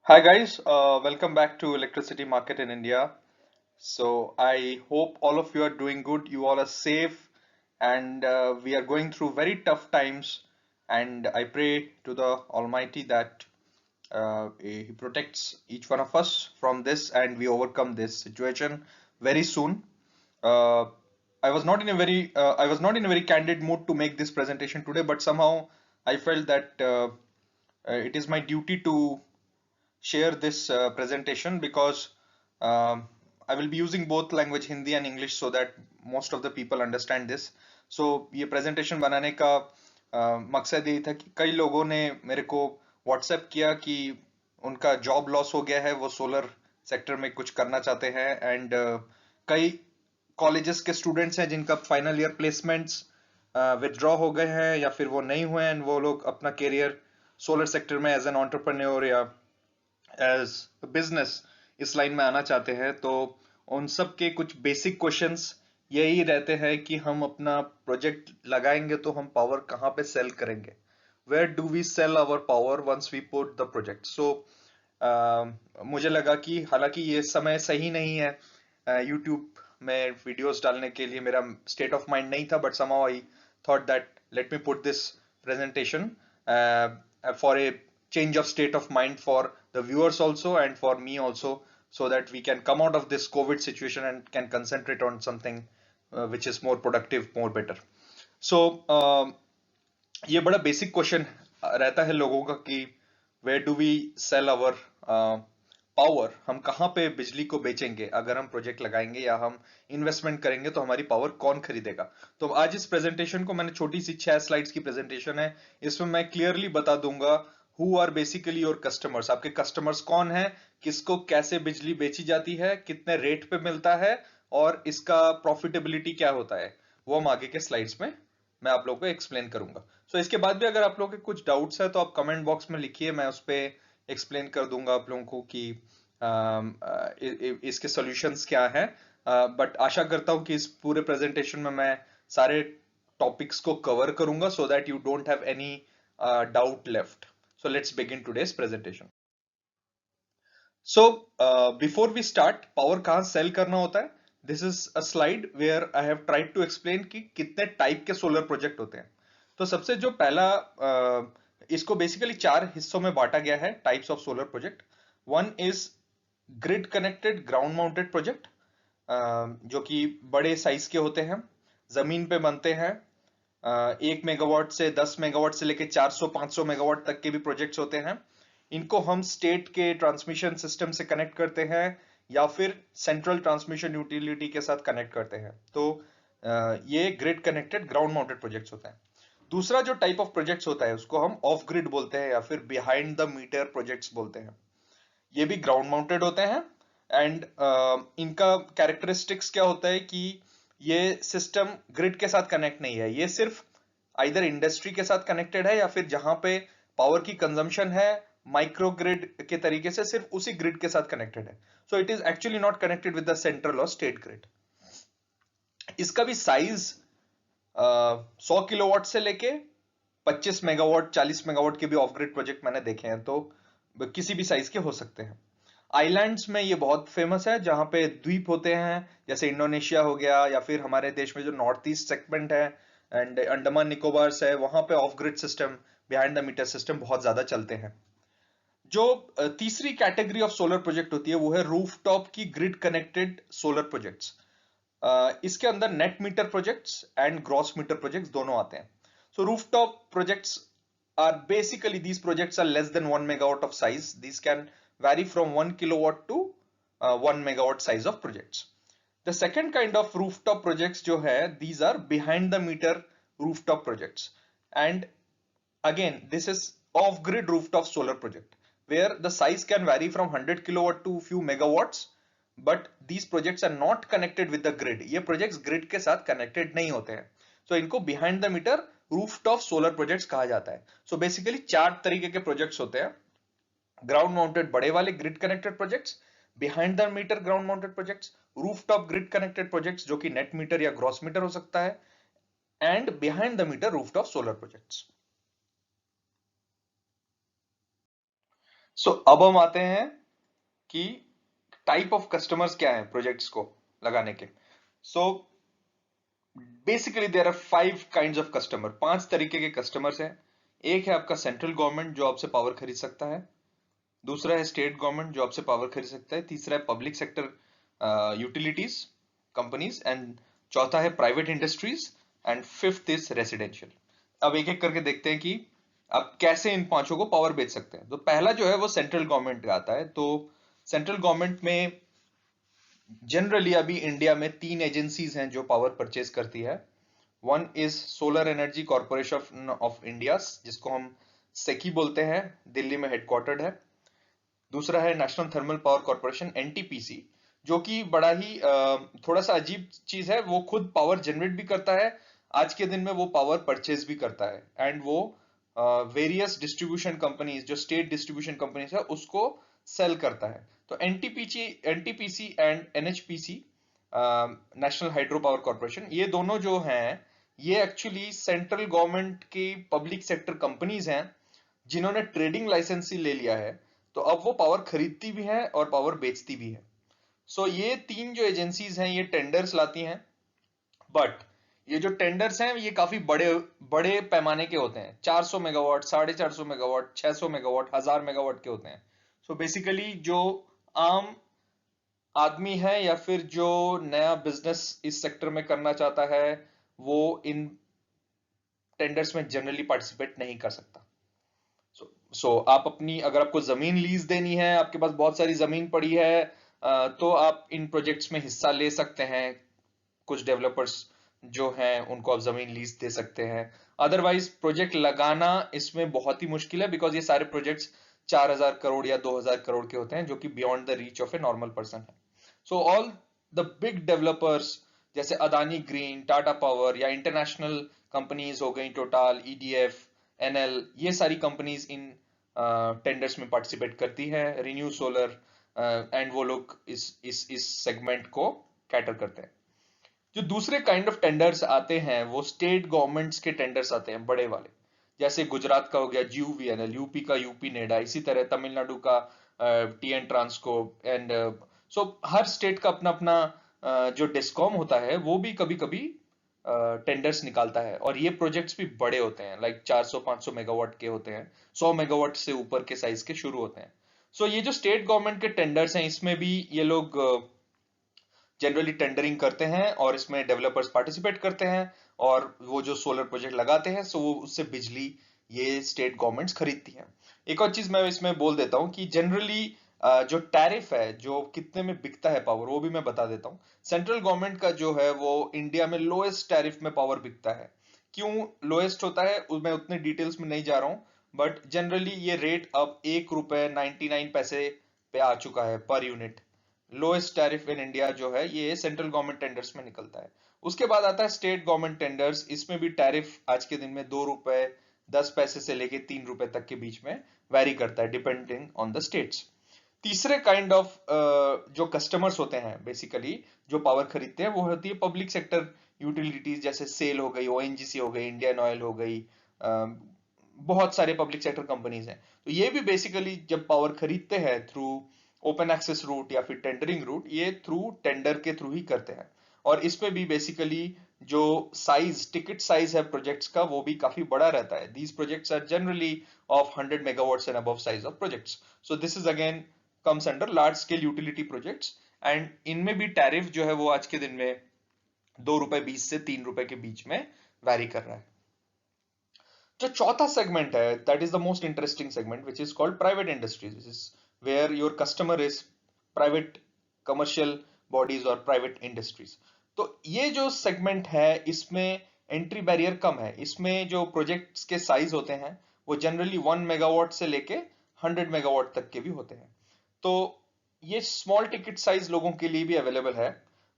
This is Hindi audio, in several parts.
Hi guys, welcome back to Electricity Market in India. So I hope all of you are doing good. You all are safe, and we are going through very tough times. And I pray to the Almighty that He protects each one of us from this, and we overcome this situation very soon. Uh, I was not in a very candid mood to make this presentation today, but somehow I felt that it is my duty to share this presentation because um, I will be using both language Hindi and English so that most of the people understand this. So ये presentation बनाने का मकसद यही था कि कई लोगों ने मेरे को WhatsApp किया कि उनका जॉब लॉस हो गया है, वो सोलर सेक्टर में कुछ करना चाहते हैं एंड कई कॉलेजेस के स्टूडेंट्स हैं जिनका फाइनल ईयर प्लेसमेंट्स विथड्रॉ हो गए हैं या फिर वो नहीं हुए हैं, वो लोग अपना करियर सोलर सेक्टर में एज एन एंटरप्रेन्योर या एज बिजनेस इस लाइन में आना चाहते हैं। तो उन सब के कुछ बेसिक क्वेश्चंस यही रहते हैं कि हम अपना प्रोजेक्ट लगाएंगे तो हम पावर कहाँ पे सेल करेंगे, where do we sell our power once we put the project. So मुझे लगा कि हालांकि ये समय सही नहीं है यूट्यूब में वीडियोस डालने के लिए, मेरा स्टेट ऑफ माइंड नहीं था, but somehow I thought that let me put this presentation for a change of state of mind for the viewers also and for me also, so that we can come out of this COVID situation and can concentrate on something which is more productive, more better. So ये बड़ा बेसिक क्वेश्चन रहता है लोगों का कि where do we sell our power, हम कहाँ पे बिजली को बेचेंगे, अगर हम प्रोजेक्ट लगाएंगे या हम इन्वेस्टमेंट करेंगे तो हमारी पावर कौन खरीदेगा। तो आज इस प्रेजेंटेशन को मैंने छोटी सी 6 स्लाइड्स की प्रेजेंटेशन है, इसमें मैं क्लियरली बता दूंगा who are basically your customers, आपके कस्टमर्स कौन है, किसको कैसे बिजली बेची जाती है, कितने रेट पे मिलता है और इसका प्रॉफिटेबिलिटी क्या होता है, वो हम आगे के स्लाइड्स में मैं आप लोगों को एक्सप्लेन करूंगा। सो इसके बाद भी अगर आप लोगों के कुछ डाउट्स है तो आप कमेंट बॉक्स में लिखिए, मैं उस पर एक्सप्लेन कर दूंगा आप लोगों को कि इसके सॉल्यूशंस क्या हैं। बट आशा करता हूं कि इस पूरे प्रेजेंटेशन में मैं सारे टॉपिक्स को कवर करूंगा so that you don't have any doubt left. So let's begin today's presentation. So before we start, power कहाँ सेल करना होता है, this is a slide where I have tried to explain कि कितने टाइप के सोलर प्रोजेक्ट होते हैं। तो सबसे जो पहला इसको बेसिकली 4 हिस्सों में बांटा गया है, types of solar project. One is grid connected ground mounted project, जो कि बड़े साइज के होते हैं, जमीन पे बनते हैं। 1 मेगावाट से 10 मेगावाट से लेके 400-500 मेगावाट तक के भी प्रोजेक्ट्स होते हैं। इनको हम स्टेट के ट्रांसमिशन सिस्टम से कनेक्ट करते हैं या फिर सेंट्रल ट्रांसमिशन यूटिलिटी के साथ कनेक्ट करते हैं। तो ये grid connected ground mounted projects होता है। दूसरा जो टाइप ऑफ प्रोजेक्ट्स होता है उसको हम ऑफ ग्रिड बोलते हैं या फिर बिहाइंड द मीटर प्रोजेक्ट्स बोलते हैं। ये भी ग्राउंड माउंटेड होते हैं एंड इनका कैरेक्टरिस्टिक्स क्या होता है कि ये सिस्टम ग्रिड के साथ कनेक्ट नहीं है, ये सिर्फ आइदर इंडस्ट्री के साथ कनेक्टेड है या फिर जहां पे पावर की कंजम्पशन है माइक्रो ग्रिड के तरीके से सिर्फ उसी ग्रिड के साथ कनेक्टेड है। So it is actually not connected with the central और स्टेट ग्रिड। इसका भी साइज 100 किलोवाट से लेके 25 मेगावाट 40 मेगावाट के भी ऑफ ग्रिड प्रोजेक्ट मैंने देखे हैं, तो किसी भी साइज के हो सकते हैं। आइलैंड्स में ये बहुत फेमस है, जहां पे द्वीप होते हैं, जैसे इंडोनेशिया हो गया या फिर हमारे देश में जो नॉर्थ ईस्ट सेगमेंट है एंड अंडमान निकोबार है, वहां पे off grid system, behind the meter system बहुत ज्यादा चलते हैं। जो तीसरी कैटेगरी ऑफ सोलर प्रोजेक्ट होती है वो है रूफटॉप की ग्रिड कनेक्टेड सोलर प्रोजेक्ट्स। इसके अंदर net meter projects and gross meter projects दोनों आते हैं। So rooftop projects are basically, these projects are less than 1 megawatt of size. These can vary from 1 kilowatt to 1 megawatt size of projects. The second kind of rooftop projects जो है, these are behind the meter rooftop projects, and again this is off grid rooftop solar project where the size can vary from 100 kilowatt to few megawatts, but these projects are not connected with the grid. ये projects grid के साथ connected नहीं होते हैं, so इनको behind the meter rooftop solar projects कहा जाता है। सो बेसिकली 4 तरीके के प्रोजेक्ट्स होते हैं, ग्राउंड माउंटेड बड़े वाले grid connected projects, behind the meter ground mounted projects, rooftop grid connected projects जो कि नेट मीटर या ग्रॉस मीटर हो सकता है, and behind the meter rooftop solar projects. अब हम आते हैं कि टाइप ऑफ कस्टमर्स क्या है प्रोजेक्ट्स को लगाने के। So basically there are 5 kinds of customer, 5 तरीके के कस्टमर्स हैं। एक है आपका सेंट्रल गवर्नमेंट जो आपसे पावर खरीद सकता है, दूसरा है स्टेट गवर्नमेंट जो आपसे पावर खरीद सकता है, तीसरा है public sector utilities companies, and चौथा है private industries, and fifth is residential. अब एक एक करके देखते हैं कि आप कैसे इन पांचों को पावर बेच सकते हैं। तो पहला जो है वो सेंट्रल गवर्नमेंट का आता है। तो सेंट्रल गवर्नमेंट में जनरली अभी इंडिया में 3 एजेंसीज हैं जो पावर परचेज करती है। One is solar energy corporation of India, जिसको हम सेकी बोलते हैं, दिल्ली में हेडक्वार्टर्ड है। दूसरा है national thermal power corporation, NTPC, जो कि बड़ा ही थोड़ा सा अजीब चीज है, वो खुद पावर जनरेट भी करता है, आज के दिन में वो पावर परचेज भी करता है, एंड वो वेरियस डिस्ट्रीब्यूशन कंपनीज जो स्टेट डिस्ट्रीब्यूशन कंपनीज है उसको सेल करता है। तो NTPC and NHPC, national hydro power corporation, ये दोनों जो हैं ये एक्चुअली सेंट्रल गवर्नमेंट की पब्लिक सेक्टर कंपनीज हैं जिन्होंने ट्रेडिंग लाइसेंस ही ले लिया है। तो अब वो पावर खरीदती भी है और पावर बेचती भी है। ये तीन जो एजेंसीज हैं ये टेंडर्स लाती हैं, बट ये जो टेंडर्स हैं ये काफी बड़े बड़े पैमाने के होते हैं। 400 मेगावाट, 450 मेगावाट, 600 मेगावाट, 1000 मेगावाट के होते हैं। बेसिकली जो आम आदमी है या फिर जो नया बिजनेस इस सेक्टर में करना चाहता है वो इन टेंडर्स में जनरली पार्टिसिपेट नहीं कर सकता। आप अपनी, अगर आपको जमीन लीज देनी है, आपके पास बहुत सारी जमीन पड़ी है, तो आप इन प्रोजेक्ट्स में हिस्सा ले सकते हैं। कुछ डेवलपर्स जो हैं उनको आप जमीन लीज दे सकते हैं। अदरवाइज प्रोजेक्ट लगाना इसमें बहुत ही मुश्किल है, बिकॉज ये सारे प्रोजेक्ट्स 4000 करोड़ या 2000 करोड़ के होते हैं, जो कि beyond the reach of a normal person है। ऑल द बिग डेवलपर्स जैसे अदानी ग्रीन, टाटा पावर या इंटरनेशनल कंपनीज हो गई, टोटल, ईडीएफ, एनएल, ये सारी कंपनीज इन टेंडर्स में पार्टिसिपेट करती है। रिन्यू सोलर, एंड वो लोग इस सेगमेंट को कैटर करते हैं। जो दूसरे काइंड ऑफ टेंडर्स आते हैं वो स्टेट गवर्नमेंट्स के टेंडर्स आते हैं, बड़े वाले। जैसे गुजरात का हो गया जीयूवीएनएल, यूपी का यूपी नेडा, इसी तरह तमिलनाडु का TN Transco, and her state का अपना अपना जो डिस्कॉम होता है वो भी कभी कभी टेंडर्स निकालता है, और ये प्रोजेक्ट्स भी बड़े होते हैं, लाइक 400-500 मेगावाट के होते हैं, 100 मेगावाट से ऊपर के साइज के शुरू होते हैं। ये जो स्टेट गवर्नमेंट के टेंडर्स हैं इसमें भी ये लोग जनरली टेंडरिंग करते हैं और इसमें डेवलपर्स पार्टिसिपेट करते हैं, और वो जो सोलर प्रोजेक्ट लगाते हैं वो उससे बिजली ये स्टेट गवर्नमेंट्स खरीदती हैं। एक और चीज मैं इसमें बोल देता हूँ कि जनरली जो टैरिफ है, जो कितने में बिकता है पावर, वो भी मैं बता देता हूँ। सेंट्रल गवर्नमेंट का जो है वो इंडिया में लोएस्ट टैरिफ में पावर बिकता है। क्यों लोएस्ट होता है मैं उतने डिटेल्स में नहीं जा रहा हूँ, बट जनरली ये रेट अब 1 रुपए 99 पैसे पे आ चुका है per unit. Lowest tariff in India जो है ये सेंट्रल गवर्नमेंट टेंडर्स में निकलता है। उसके बाद आता है स्टेट गवर्नमेंट टेंडर्स, इसमें भी टैरिफ आज के दिन में 2 रुपए 10 पैसे से लेके 3 रुपए तक के बीच में वैरी करता है, डिपेंडिंग ऑन द स्टेट्स। तीसरे काइंड ऑफ जो कस्टमर्स होते हैं बेसिकली जो पावर खरीदते हैं वो होती है पब्लिक सेक्टर यूटिलिटीज, जैसे सेल हो गई, ओएनजीसी हो गई, इंडियन ऑयल हो गई, बहुत सारे पब्लिक सेक्टर कंपनीज हैं। तो ये भी बेसिकली जब पावर खरीदते हैं थ्रू ओपन एक्सेस रूट या फिर टेंडरिंग रूट, ये थ्रू टेंडर के थ्रू ही करते हैं। और इसमें भी बेसिकली जो साइज, टिकट साइज है प्रोजेक्ट्स का वो भी काफी बड़ा रहता है। These projects are generally of 100 megawatts and above size of projects. This is again comes under large scale utility projects, and इनमें भी टैरिफ जो है वो आज के दिन में 2 रुपए 20 से 3 रुपए के बीच में वैरी कर रहा है। जो चौथा सेगमेंट है that is the most interesting segment which is called private industries, which is where your customer is private commercial bodies और प्राइवेट इंडस्ट्रीज। तो ये जो सेगमेंट है इसमें एंट्री बैरियर कम है। इसमें जो प्रोजेक्ट्स के साइज होते हैं वो जनरली 1 मेगावाट से लेके 100 मेगावाट तक के भी होते हैं। तो ये स्मॉल टिकट साइज लोगों के लिए भी अवेलेबल है,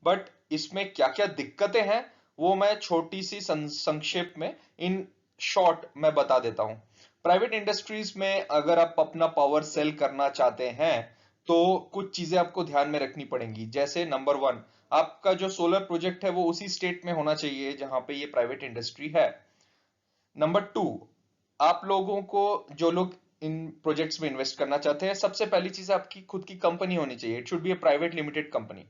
बट इसमें क्या क्या दिक्कतें हैं वो मैं छोटी सी संक्षेप में इन शॉर्ट मैं बता देता हूं। प्राइवेट इंडस्ट्रीज में अगर आप अपना पावर सेल करना चाहते हैं तो कुछ चीजें आपको ध्यान में रखनी पड़ेंगी। जैसे नंबर 1, आपका जो सोलर प्रोजेक्ट है वो उसी स्टेट में होना चाहिए जहां पे ये प्राइवेट इंडस्ट्री है। नंबर 2, आप लोगों को, जो लोग इन प्रोजेक्ट्स में इन्वेस्ट करना चाहते हैं, सबसे पहली चीज आपकी खुद की कंपनी होनी चाहिए। It should be A private limited company.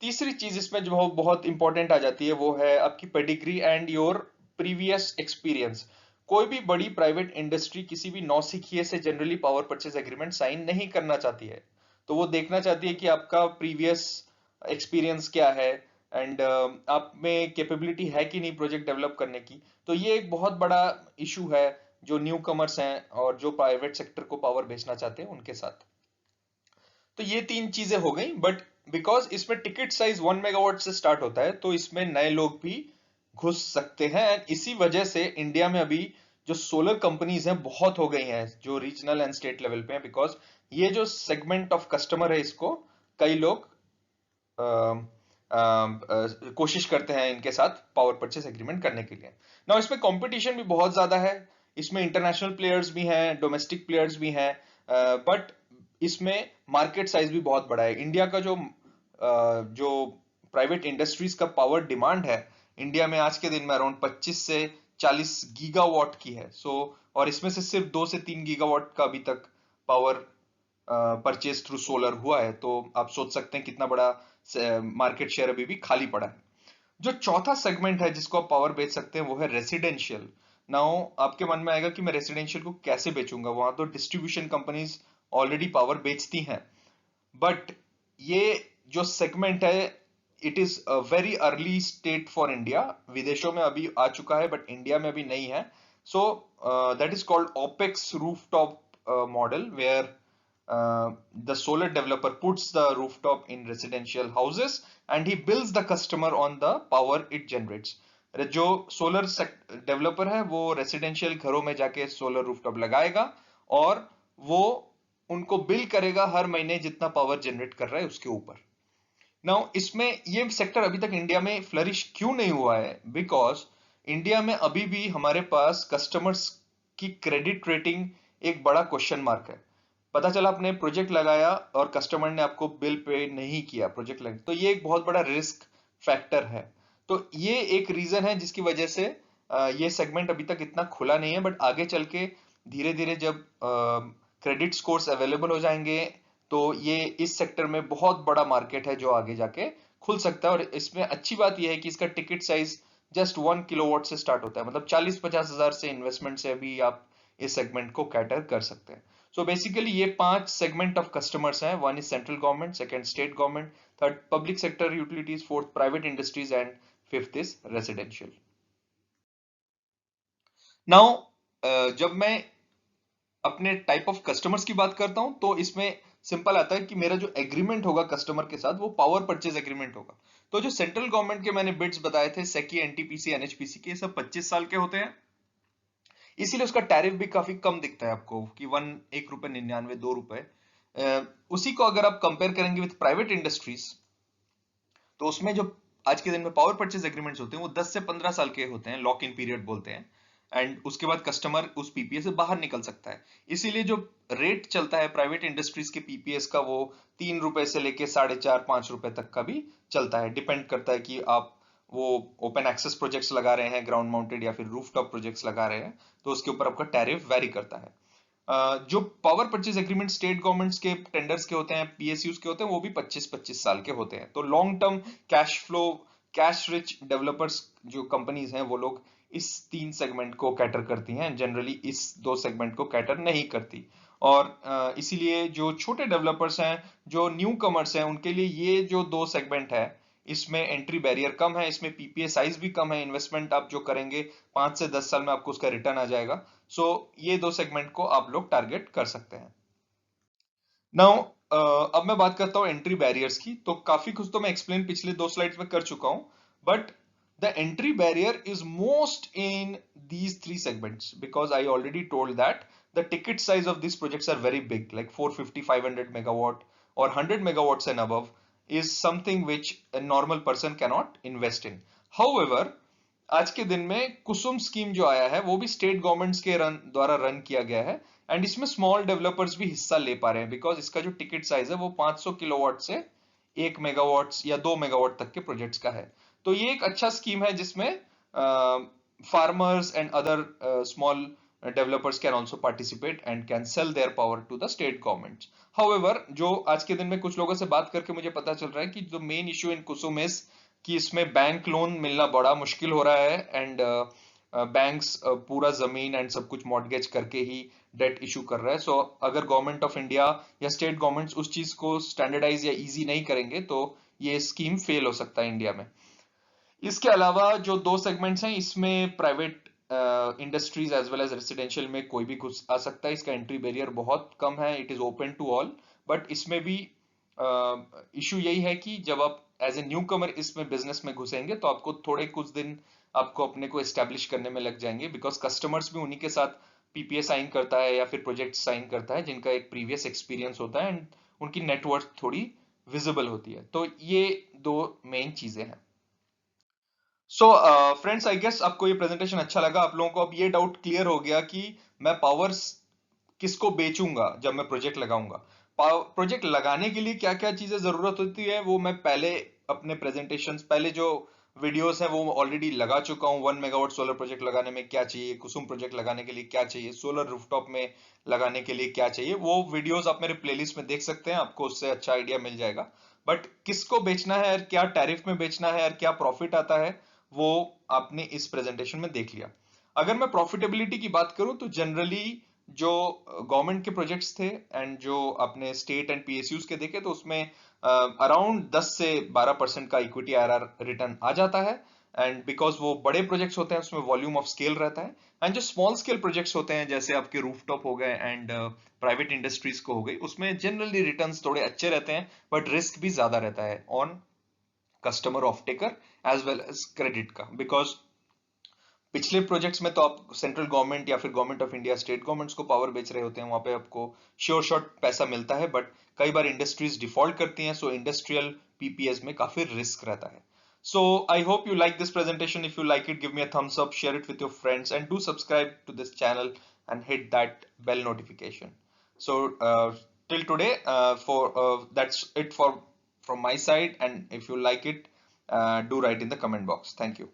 तीसरी चीज इसमें जो बहुत इंपॉर्टेंट आ जाती है वो है आपकी pedigree and your previous experience. कोई भी बड़ी प्राइवेट इंडस्ट्री किसी भी नौसिखिए से generally power purchase agreement sign नहीं करना चाहती है। तो वो देखना चाहती है कि आपका प्रीवियस एक्सपीरियंस क्या है, एंड आप में कैपेबिलिटी है कि नहीं प्रोजेक्ट डेवलप करने की। तो ये एक बहुत बड़ा इशू है जो न्यू कमर्स हैं और जो प्राइवेट सेक्टर को पावर बेचना चाहते हैं उनके साथ। तो ये तीन चीजें हो गई, बट बिकॉज इसमें टिकट साइज 1 मेगावाट से स्टार्ट होता है तो इसमें नए लोग भी घुस सकते हैं, एंड इसी वजह से इंडिया में अभी जो सोलर कंपनीज हैं बहुत हो गई हैं जो रीजनल एंड स्टेट लेवल पे हैं, बिकॉज ये जो सेगमेंट ऑफ कस्टमर है इसको कई लोग कोशिश करते हैं इनके साथ पावर परचेस एग्रीमेंट करने के लिए। ना इसमें कंपटीशन भी बहुत ज्यादा है, इसमें इंटरनेशनल प्लेयर्स भी हैं, डोमेस्टिक प्लेयर्स भी हैं, बट इसमें मार्केट साइज भी बहुत बड़ा है। इंडिया का जो प्राइवेट इंडस्ट्रीज का पावर डिमांड है इंडिया में आज के दिन में अराउंड 25 से 40 गीगावाट की है। और इसमें से सिर्फ 2 से 3 गीगावाट का अभी तक पावर परचेज थ्रू सोलर हुआ है। तो आप सोच सकते हैं कितना बड़ा मार्केट शेयर अभी भी खाली पड़ा है। जो चौथा सेगमेंट है जिसको आप पावर बेच सकते हैं वो है रेसिडेंशियल। नाउ आपके मन में आएगा कि मैं रेसिडेंशियल को कैसे बेचूंगा, वहां तो डिस्ट्रीब्यूशन कंपनीज ऑलरेडी पावर बेचती हैं। बट ये जो सेगमेंट है it is a very early state for India. विदेशों में अभी आ चुका है बट इंडिया में अभी नहीं है। So that is called opex rooftop model, where the solar developer puts the rooftop in residential houses and he bills the customer on the power it generates। जो सोलर डेवलपर है वो रेसिडेंशियल घरों में जाके सोलर रूफटॉप लगाएगा और वो उनको बिल करेगा हर महीने जितना पावर जनरेट कर रहा है उसके ऊपर। नाउ इसमें ये सेक्टर अभी तक इंडिया में फ्लरिश क्यों नहीं हुआ है, बिकॉज इंडिया में अभी भी हमारे पास कस्टमर्स की क्रेडिट रेटिंग एक बड़ा क्वेश्चन मार्क है। पता चला आपने प्रोजेक्ट लगाया और कस्टमर ने आपको बिल पे नहीं किया प्रोजेक्ट लगे, तो ये एक बहुत बड़ा रिस्क फैक्टर है। तो ये एक रीजन है जिसकी वजह से ये सेगमेंट अभी तक इतना खुला नहीं है, बट आगे चल के धीरे धीरे जब क्रेडिट स्कोर्स अवेलेबल हो जाएंगे तो ये इस सेक्टर में बहुत बड़ा मार्केट है जो आगे जाके खुल सकता है। और इसमें अच्छी बात यह है कि इसका टिकट साइज जस्ट 1 किलोवाट से स्टार्ट होता है, मतलब 40-50 हजार से इन्वेस्टमेंट से अभी आप इस सेगमेंट को कैटर कर सकते हैं। सो बेसिकली ये 5 सेगमेंट ऑफ कस्टमर्स हैं। One is central government, second state government, third public sector utilities, fourth private industries and fifth is residential. Now जब मैं अपने टाइप ऑफ कस्टमर्स की बात करता हूं तो इसमें सिंपल आता है कि मेरा जो एग्रीमेंट होगा कस्टमर के साथ वो पावर परचेज एग्रीमेंट होगा। तो जो सेंट्रल गवर्नमेंट के मैंने बिड्स बताए थे सेकी, एनटीपीसी, एनएचपीसी के, सब 25 साल के होते हैं, इसीलिए उसका टैरिफ भी काफी कम दिखता है आपको कि 1 रुपए 99 2 रुपए। उसी को अगर आप कंपेयर करेंगे विद प्राइवेट इंडस्ट्रीज तो उसमें जो आज के दिन में पावर परचेज एग्रीमेंट्स होते हैं वो 10 से 15 साल के होते हैं, लॉक इन पीरियड बोलते हैं, एंड उसके बाद कस्टमर उस पीपीए से बाहर निकल सकता है। इसीलिए जो रेट चलता है प्राइवेट इंडस्ट्रीज के पीपीएस का वो 3 रुपए से लेके 4.5-5 रुपए तक का भी चलता है। डिपेंड करता है कि आप वो ओपन एक्सेस प्रोजेक्ट्स लगा रहे हैं, ग्राउंड माउंटेड, या फिर रूफटॉप प्रोजेक्ट्स लगा रहे हैं, तो उसके ऊपर आपका टैरिफ वेरी करता है। जो power purchase agreement state governments के टेंडर्स के होते हैं, पीएसयूज के होते हैं, वो भी 25-25 साल के होते हैं। तो long term cash flow, cash rich developers जो कंपनीज हैं वो लोग इस 3 सेगमेंट को कैटर करती हैं, जनरली इस 2 सेगमेंट को कैटर नहीं करती। और इसीलिए जो छोटे डेवलपर्स हैं, जो न्यू कमर्स हैं, उनके लिए ये जो 2 सेगमेंट है इसमें एंट्री बैरियर कम है, इसमें पीपीए साइज भी कम है, इन्वेस्टमेंट आप जो करेंगे 5 से 10 साल में आपको उसका रिटर्न आ जाएगा। सो ये 2 सेगमेंट को आप लोग टारगेट कर सकते हैं। नाउ अब मैं बात करता हूं एंट्री बैरियर्स की। तो काफी कुछ तो मैं एक्सप्लेन पिछले 2 स्लाइड्स में कर चुका हूं, but the entry barrier is most in these 3 segments because I already told that the ticket size of these projects are very big, like 450 500 megawatt or 100 megawatts and above is something which a normal person cannot invest in. However, आज के दिन में कुसुम स्कीम जो आया है वो भी स्टेट गवर्नमेंट्स के द्वारा रन किया गया है, एंड इसमें स्मॉल डेवलपर्स भी हिस्सा ले पा रहे हैं बिकॉज इसका जो टिकट साइज है वो 500 किलोवाट से 1 मेगावाट या 2 मेगावाट तक के प्रोजेक्ट्स का है। तो ये एक अच्छा स्कीम है जिसमें farmers and other small developers can also participate and can sell their power to the state governments. However, जो आज के दिन में कुछ लोगों से बात करके मुझे पता चल रहा है कि जो main issue in Kusum is कि इसमें बैंक लोन मिलना बड़ा मुश्किल हो रहा है एंड बैंक्स पूरा जमीन एंड सब कुछ मॉर्टगेज करके ही डेट इशू कर रहा है. सो अगर गवर्नमेंट ऑफ इंडिया या स्टेट गवर्नमेंट्स उस चीज को स्टैंडर्डाइज या इजी नहीं करेंगे तो ये स्कीम फेल हो सकता है इंडिया में. इसके अलावा जो दो सेगमेंट्स हैं इसमें private industries as well as residential में कोई भी घुस आ सकता है. इसका एंट्री बैरियर बहुत कम है. It is open to all. But इसमें भी इशू यही है कि जब आप एज ए न्यू कमर इसमें बिजनेस में घुसेंगे तो आपको थोड़े कुछ दिन आपको अपने को एस्टेब्लिश करने में लग जाएंगे बिकॉज कस्टमर्स भी उन्हीं के साथ पीपीए साइन करता है या फिर प्रोजेक्ट साइन करता है जिनका एक प्रीवियस एक्सपीरियंस होता है एंड उनकी नेटवर्थ थोड़ी विजिबल होती है. तो ये दो मेन चीजें हैं. सो फ्रेंड्स, आई गेस आपको ये प्रेजेंटेशन अच्छा लगा. आप लोगों को अब ये डाउट क्लियर हो गया कि मैं पावर्स किसको बेचूंगा जब मैं प्रोजेक्ट लगाऊंगा. प्रोजेक्ट लगाने के लिए क्या क्या चीजें जरूरत होती है वो मैं पहले अपने प्रेजेंटेशंस पहले जो वीडियोस हैं वो ऑलरेडी लगा चुका हूँ. 1 मेगावाट सोलर प्रोजेक्ट लगाने में क्या चाहिए, कुसुम प्रोजेक्ट लगाने के लिए क्या चाहिए, सोलर रूफटॉप में लगाने के लिए क्या चाहिए, वो वीडियोस आप मेरे प्लेलिस्ट में देख सकते हैं. आपको उससे अच्छा आइडिया मिल जाएगा. बट किसको बेचना है और क्या टैरिफ में बेचना है और क्या प्रॉफिट आता है वो आपने इस प्रेजेंटेशन में देख लिया. अगर मैं प्रॉफिटेबिलिटी की बात करूं तो जनरली जो गवर्नमेंट के प्रोजेक्ट्स थे एंड जो अपने स्टेट एंड पीएसयूज के देखे तो उसमें अराउंड 10 से 12% का इक्विटी आरआर रिटर्न आ जाता है. एंड बिकॉज वो बड़े प्रोजेक्ट्स होते हैं उसमें वॉल्यूम ऑफ स्केल रहता है. एंड जो स्मॉल स्केल प्रोजेक्ट्स होते हैं जैसे आपके रूफटॉप हो गए एंड प्राइवेट इंडस्ट्रीज को हो गई उसमें जनरली रिटर्न्स थोड़े अच्छे रहते हैं बट रिस्क भी ज्यादा रहता है on customer off taker as well as credit का. बिकॉज पिछले प्रोजेक्ट्स में तो आप सेंट्रल गवर्नमेंट या फिर government of India state governments को पावर बेच रहे होते हैं वहां पे आपको श्योर शॉट पैसा मिलता है. बट कई बार इंडस्ट्रीज डिफॉल्ट करती हैं. सो इंडस्ट्रियल पीपीएस में काफी रिस्क रहता है. So I hope you like this presentation. If you like it, give me a thumbs up, share it with your friends, and do subscribe to this channel and hit that bell notification. So till today, for that's it for from my side. And if you like it, do write in the comment box. Thank you.